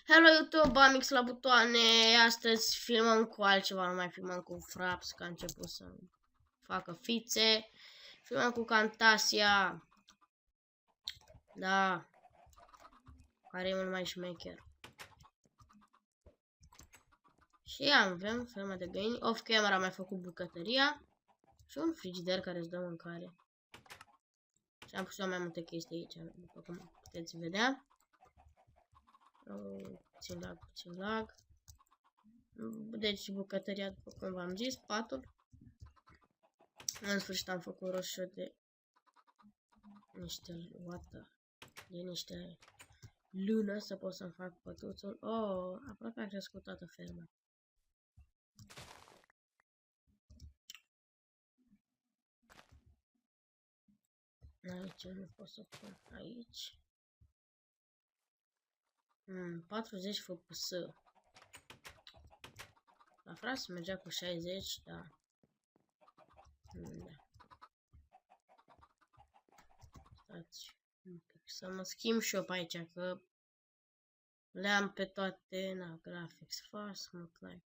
Hello YouTube, Amix la butoane. Astăzi filmăm cu altceva, nu mai filmăm cu Fraps, că a început să facă fițe. Filmăm cu Camtasia. Da. Care e mult mai șmecher. Și avem fermă de găini. Off camera am mai făcut bucătăria. Și un frigider care îți dă mâncare. Și am pus eu mai multe chestii aici, după cum puteți vedea. Puțin lag. Deci bucătăria, după cum v-am zis, patul. În sfârșit am făcut roșu de niște lună să pot să-mi fac pătuțul. Oh, aproape a crescut toată ferma. Aici nu pot să pun aici. 40 FPS. La Fras mergea cu 60, da. Stați un pic să mă schimb și eu pe aici, că le-am pe toate, graphics fast, smooth like,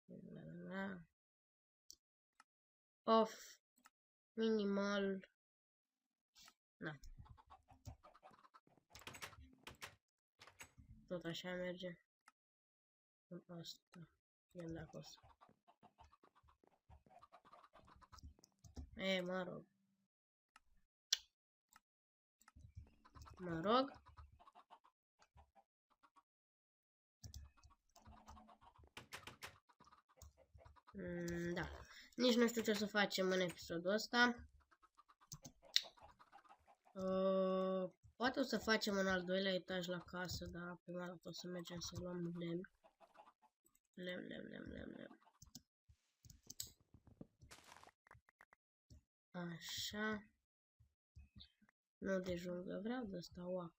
off, minimal, tot așa merge. Asta, vedem dacă o să. Mă rog. Da. Nici nu știu ce o să facem în episodul ăsta. Poate o să facem un al doilea etaj la casă, dar prima dată o să mergem să luăm lemn. Lemn. Așa. Nu de junglă, vreau de ăsta oac.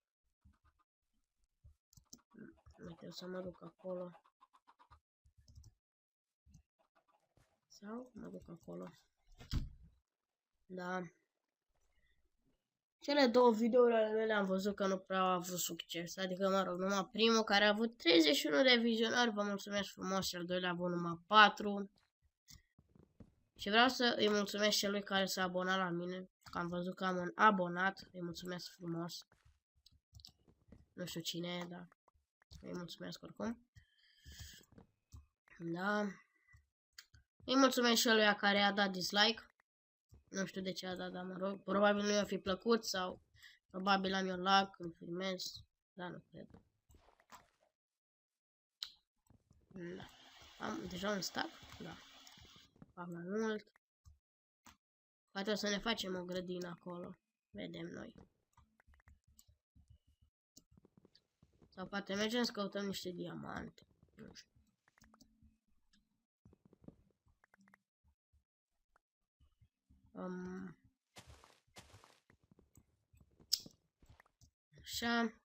Mai trebuie să mă duc acolo. Sau mă duc acolo. Da. Cele două videouri ale mele am văzut că nu prea au avut succes. Adică, mă rog, numai primul care a avut 31 de vizionari, vă mulțumesc frumos, și al doilea a avut numai 4. Și vreau să îi mulțumesc celui care s-a abonat la mine, că am văzut că am un abonat, îi mulțumesc frumos. Nu știu cine e, dar îi mulțumesc oricum. Da. Îi mulțumesc celui care a dat dislike. Nu știu de ce a dat, dar mă rog, probabil nu i-a fi plăcut sau probabil am eu lag când filmez, dar nu cred. Da. Am deja un stack? Da. Fac mai mult. Poate o să ne facem o grădină acolo. Vedem noi. Sau poate mergem să căutăm niște diamante. Nu știu. Așa.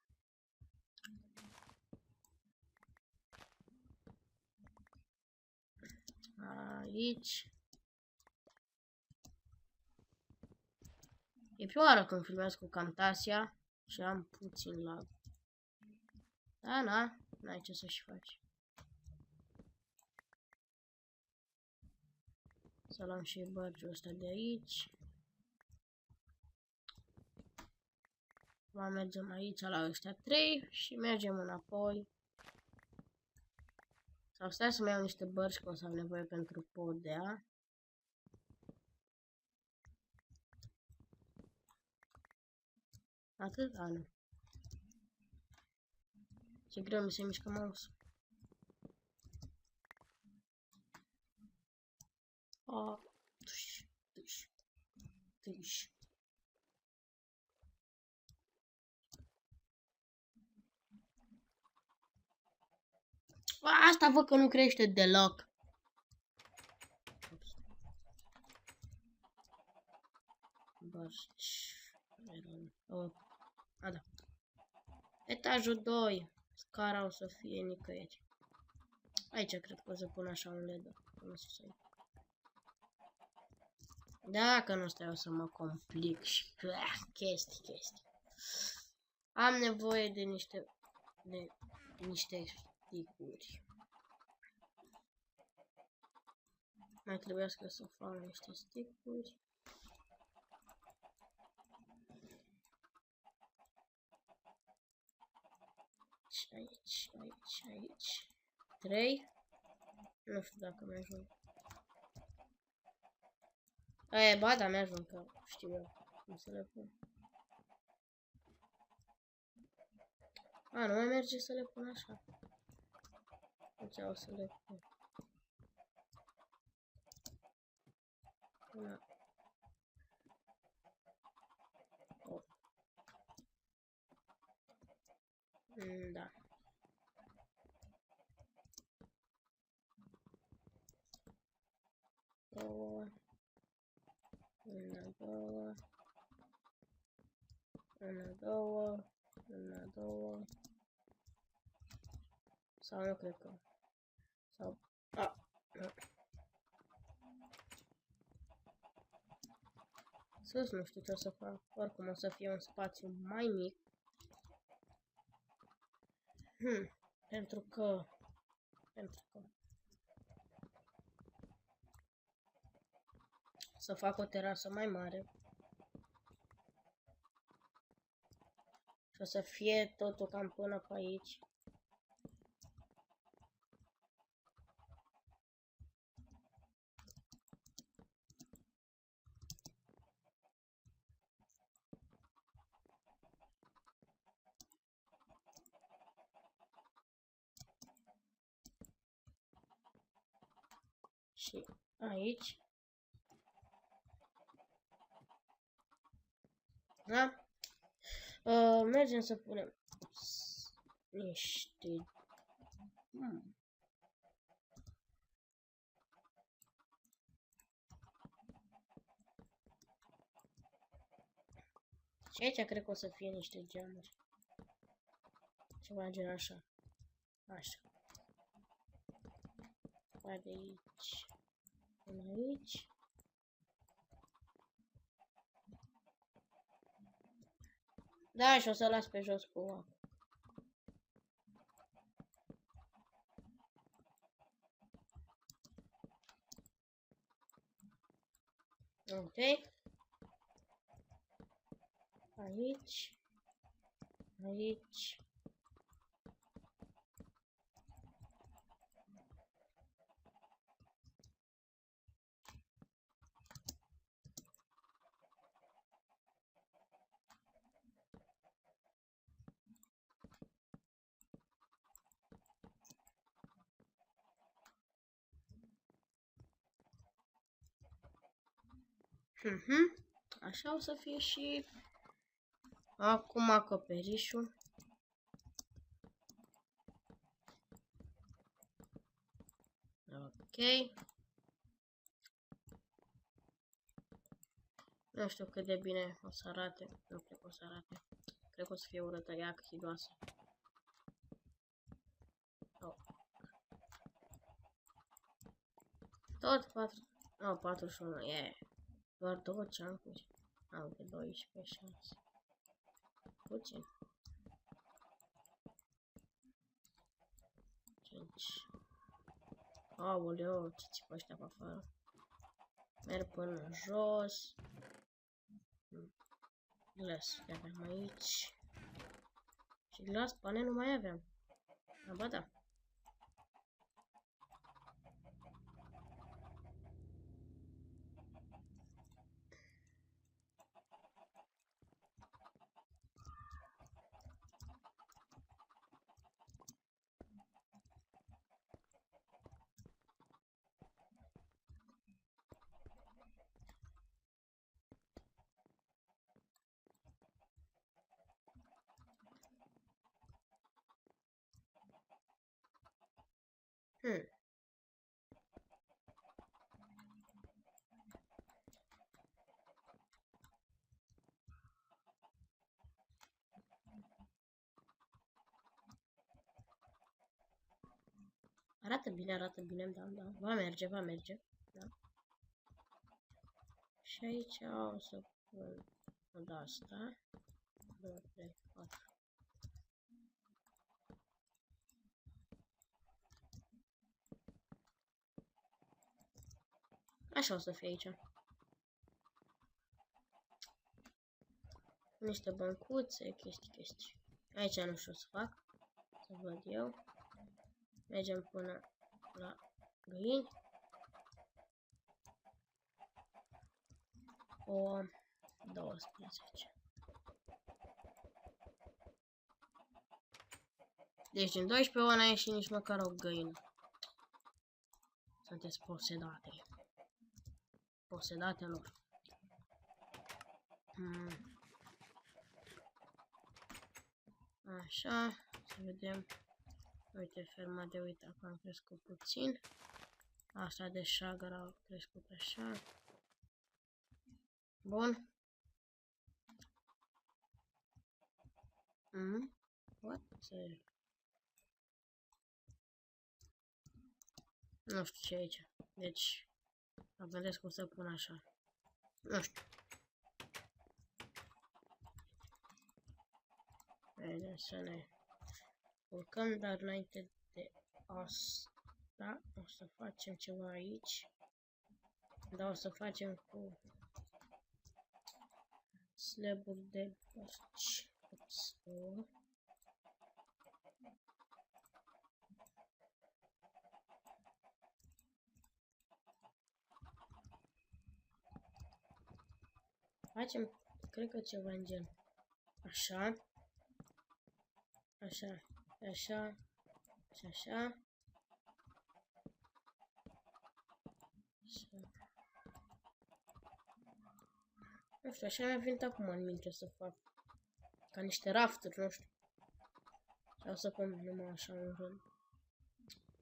Aici. E prima oară când filmez cu Camtasia și am puțin lag. Da, n-ai ce să-și faci. Să luăm și bărgiul ăsta de aici. Mergem aici la ăștia 3 și mergem înapoi. Sau stai să mai iau niște bărgi, că o să am nevoie pentru podea. Atât? Da, nu. Ce greu mi se mișcă mouse. Tuș. Asta văd că nu crește deloc. Da. Etajul 2. Scara o să fie nicăieri. Aici cred că o să pun așa un LED. Dacă nu stai o să mă complic și chestii. Am nevoie de niște sticuri. Mai trebuie să fac niște sticuri. Și aici, aici, aici. 3. Nu știu dacă mi-ajung. Ba, da, mi-ajung, că știu eu cum să le pun. Nu mai merge să le pun așa. Deci o să le pun. Una. Oh. Da. Două. Una, două. Una, două. Una, două. Sau nu cred că. Sau. Sus, nu știu ce o să fac. Oricum o să fie un spațiu mai mic. Pentru că să fac o terasă mai mare. Și o să fie totul cam până pe aici. Și aici. Da? Mergem să punem niște... Și aici cred că o să fie niște geamuri. Ceva gen așa. Așa. Hai de aici. Până aici. Da, și o să las pe jos cu apă. Ok. Aici. Aici. Așa o să fie și acum acoperișul. Ok. Nu știu cât de bine o să arate. Nu cred că o să arate. Cred că o să fie urâtă, ea hidoasă. Oh. Tot 4. No, 41. Yeah. Doar 2 chunk-uri. Am de 12 șanse. Puțin. 5. Aoleu, ce țipă ăștia pe afară. Merg până jos. Glass aveam aici. Și glass pane nu mai aveam. Ba da. Arată bine, da, da. Va merge, va merge. Da. Și aici o să pun de asta. 2, 3, 4. Așa o să fie aici. Niște băncuțe, chestii. Aici nu știu să fac. Să văd eu. Mergem până la găini. O 12. Deci din 12 ori n-a ieșit nici măcar o găină. Sunteți posedate. Posedatelor. Așa, să vedem. Uite, ferma de uite, acum am crescut puțin. Asta de șagăr a crescut așa. Bun. What? Nu știu ce e aici. Deci, mă gândesc cum să pun așa. Nu știu. Haideți să ne urcăm, dar înainte de asta o să facem ceva aici. Dar o să facem cu slaburi de porci. Facem, cred că ceva în gen. Așa. Așa. Așa. Și așa. Nu știu, așa mi-a venit acum în minte să fac. Ca niște rafturi, nu știu. Sau să pun numai așa un rând.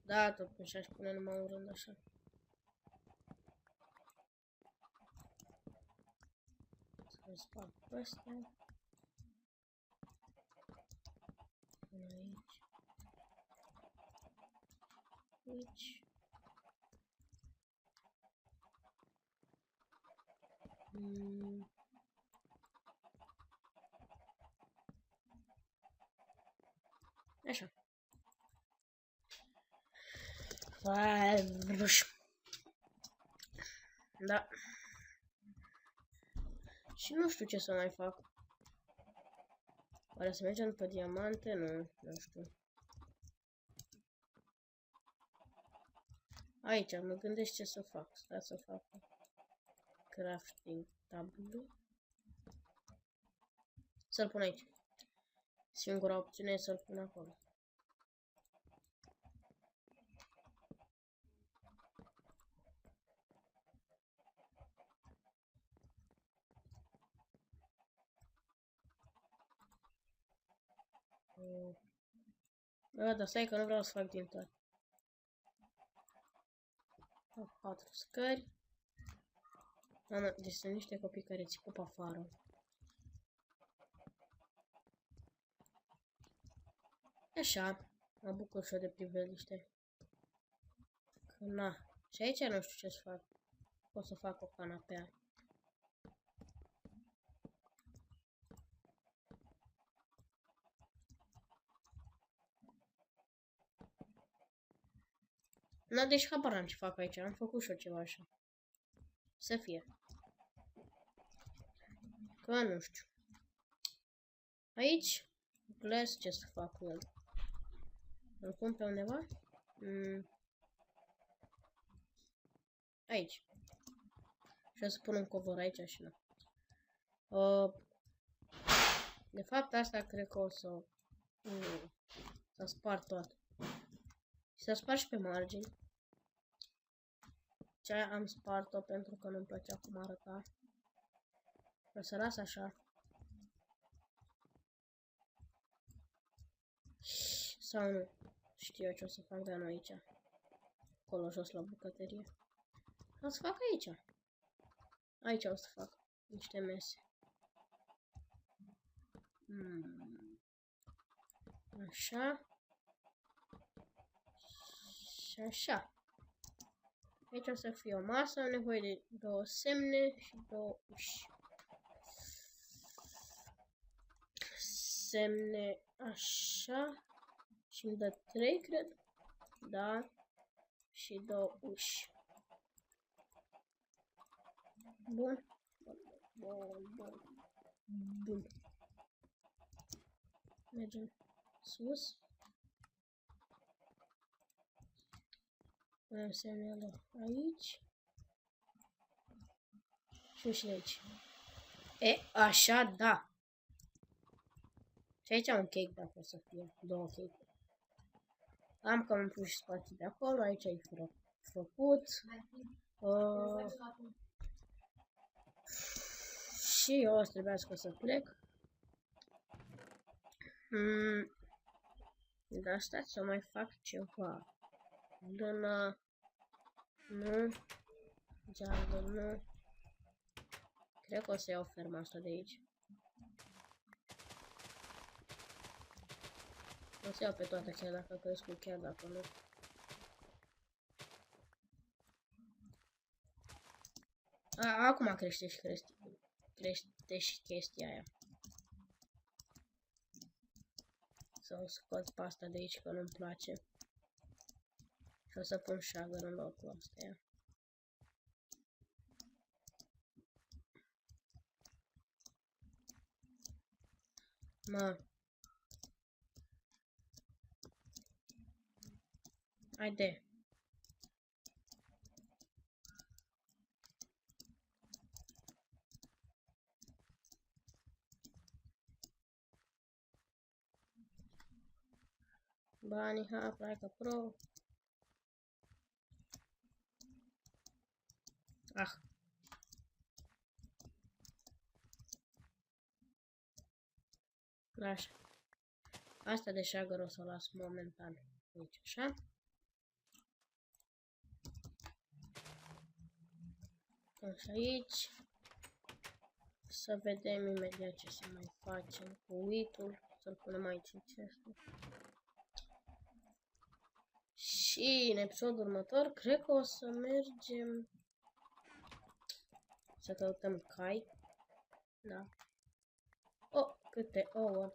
Da, totuși aș pune numai un rând așa. Să sparg pe astea. Până aici. Aici. Așa. Da. Și nu știu ce să mai fac. Oare să mergem pe diamante? Nu știu. Aici mă gândesc ce să fac. Stați să fac crafting table. Să-l pun aici. Singura opțiune e să-l pun acolo. Da, dar stai că nu vreau să fac din toate. 4 scări. Mamă, deci sunt niște copii care țipă pe afară. Așa, mă bucur și eu de priveliște. Că na. Și aici nu știu ce să fac. Pot să fac o canapea. Na, deci habar n-am ce fac aici. Am făcut și eu ceva așa. Să fie. Că nu știu. Aici, glass, ce să fac cu el? Îl pun pe undeva? Aici. Și o să pun un covor aici și nu. De fapt, asta cred că o să... să spar tot. Și să spar și pe margini. Ce am spart-o pentru că nu-mi plăcea cum arăta. O să las așa. Sau nu. Știu eu ce o să fac, dar nu aici. Acolo jos la bucătărie. O să fac aici. Aici o să fac niște mese. Așa. Și așa. Aici o să fie o masă, am nevoie de 2 semne și 2 uși. Semne așa. Și îmi dă 3, cred. Da. Și 2 uși. Bun. Bun. Mergem sus. Punem semnele aici. Și aici. E, așa, da. Și aici un cake dacă o să fie. 2 cake. Am cam pus și spații de acolo. Aici e făcut. Și eu o să trebuiască să plec. Dar stați să mai fac ceva. Lână. Nu. Gealdă, nu. Cred că o să iau ferma asta de aici. O să iau pe toate chiar dacă cresc, chiar dacă nu. Acum crește și chestia aia. Să o scot pe asta de aici că nu-mi place. Și o să pun sugar în locul ăsta. Mă. Haide. Bunny hop like a pro. Așa. Asta de sugar o să o las momentan. Aici, așa. Așa aici. Să vedem imediat ce să mai facem cu wheat-ul. Să-l punem aici în chestul. Și în episodul următor, cred că o să mergem să căutăm cai. Da. Oh, câte ouă.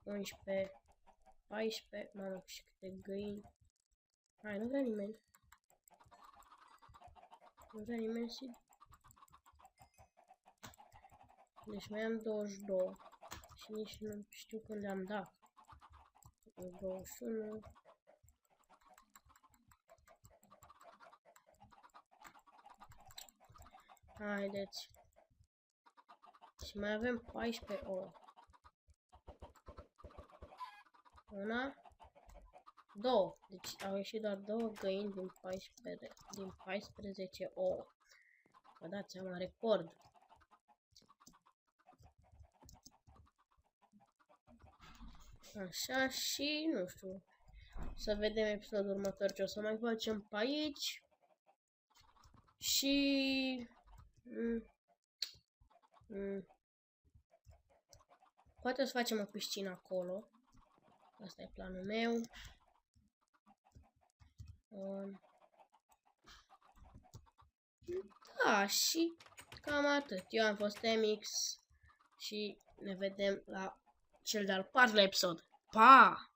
11, 14, mamă, și câte găini. Hai, nu vrea nimeni. Nu vrea nimeni, sigur. Deci mai am 22. Și nici nu știu când le-am dat. 21. Haideți. Și mai avem 14 ouă. Una. 2. Deci au ieșit doar 2 găini din 14 ouă. Vă dați seama, record. Așa și nu știu. Să vedem episodul următor ce o să mai facem pe aici. Și... Poate o să facem o piscină acolo. Asta e planul meu. Da, și cam atât. Eu am fost MX și ne vedem la cel de-al 4-lea episod. Pa!